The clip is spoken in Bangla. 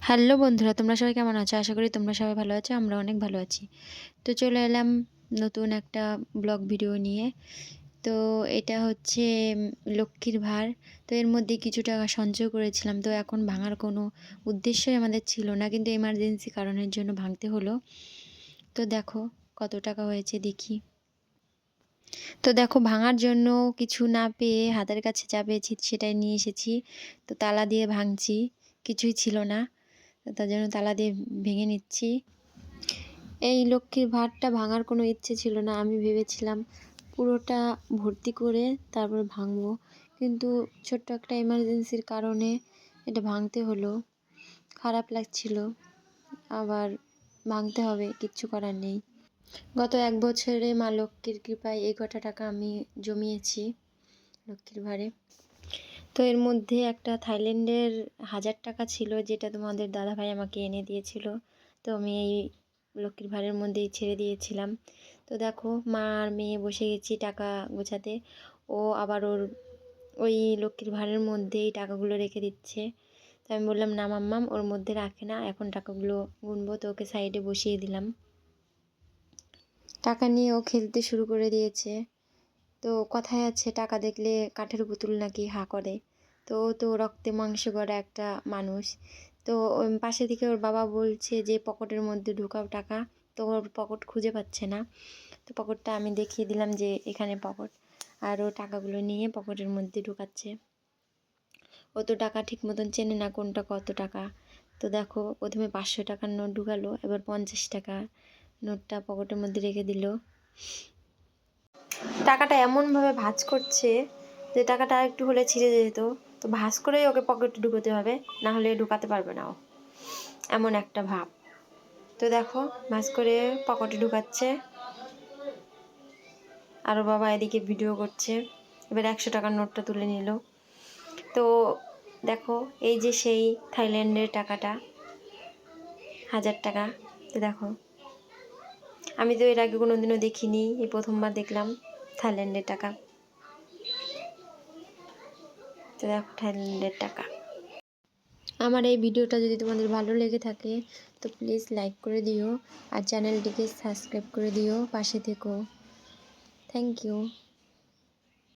হ্যালো বন্ধুরা, তোমরা সবাই কেমন আছো? আশা করি তোমরা সবাই ভালো আছো। আমরা অনেক ভালো আছি। তো চলে এলাম নতুন একটা ব্লগ ভিডিও নিয়ে। তো এটা হচ্ছে লক্ষ্মীর ভার। তো এর মধ্যে কিছু টাকা সঞ্চয় করেছিলাম। তো এখন ভাঙার কোনো উদ্দেশ্যই আমাদের ছিল না, কিন্তু এমার্জেন্সি কারণের জন্য ভাঙতে হলো। তো দেখো কত টাকা হয়েছে দেখি। তো দেখো, ভাঙার জন্য কিছু না পেয়ে হাতের কাছে যা পেয়েছি সেটাই নিয়ে এসেছি। তো তালা দিয়ে ভাঙছি, কিছুই ছিল না, তার জন্য তালা দিয়ে ভেঙে নিচ্ছি। এই লক্ষ্মীর ভাঁড়টা ভাঙার কোনো ইচ্ছে ছিল না। আমি ভেবেছিলাম পুরোটা ভর্তি করে তারপর ভাঙবো, কিন্তু ছোট্ট একটা এমার্জেন্সির কারণে এটা ভাঙতে হলো। খারাপ লাগছিল, আবার ভাঙতে হবে, কিচ্ছু করার নেই। গত 1 বছরে মা লক্ষ্মীর কৃপায় এই কটা টাকা আমি জমিয়েছি লক্ষ্মীর ভাঁড়ে। তো এর মধ্যে একটা থাইল্যান্ডের 1000 টাকা ছিল, যেটা তোমাদের দাদাভাই আমাকে এনে দিয়েছিল। তো আমি এই লক্ষ্মীর ভাঁড়ের মধ্যেই ছেড়ে দিয়েছিলাম। তো দেখো, মা আর মেয়ে বসে গেছি টাকা গোছাতে। ও আবার ওই লক্ষ্মীর ভাঁড়ের মধ্যেই টাকাগুলো রেখে দিচ্ছে। তো আমি বললাম, না মাম্মাম, ওর মধ্যে রাখে না, এখন টাকাগুলো গুনবো। তো ওকে সাইডে বসিয়ে দিলাম। টাকা নিয়ে ও খেলতে শুরু করে দিয়েছে। তো কথায় আছে, টাকা দেখলে কাঠের পুতুল নাকি হাঁ করে। তো ও তো রক্তে মাংসে গড়া একটা মানুষ। তো পাশে থেকে ওর বাবা বলছে যে পকেটের মধ্যে ঢুকাও টাকা। তো ওর পকেট খুঁজে পাচ্ছে না। তো পকেটটা আমি দেখিয়ে দিলাম যে এখানে পকেট, আর ও টাকাগুলো নিয়ে পকেটের মধ্যে ঢুকাচ্ছে। ও তো টাকা ঠিক মতন চেনে না কোনটা কত টাকা। তো দেখো, প্রথমে 500 টাকার নোট ঢুকালো, এবার 50 টাকা নোটটা পকেটের মধ্যে রেখে দিল। টাকাটা এমনভাবে ভাঁজ করছে যে টাকাটা আরেকটু হলে ছিঁড়ে যেত। তো ভাঁজ করেই ওকে পকেটে ঢুকোতে হবে, না হলে ঢুকাতে পারবে না ও, এমন একটা ভাব। তো দেখো, ভাঁজ করে পকেটে ঢুকাচ্ছে, আর ওর বাবা এদিকে ভিডিও করছে। এবার 100 টাকার নোটটা তুলে নিল। তো দেখো, এই যে সেই থাইল্যান্ডের টাকাটা, 1000 টাকা। তো দেখো, আমি তো এর আগে কোনোদিনও দেখিনি, এই প্রথমবার দেখলাম থাইল্যান্ডের টাকা। তো দেখো, থাইল্যান্ডের টাকা। আমার এই ভিডিওটা যদি তোমাদের ভালো লেগে থাকে তো প্লিজ লাইক করে দিও, আর চ্যানেলটিকে সাবস্ক্রাইব করে দিও, পাশে থেকো। Thank you.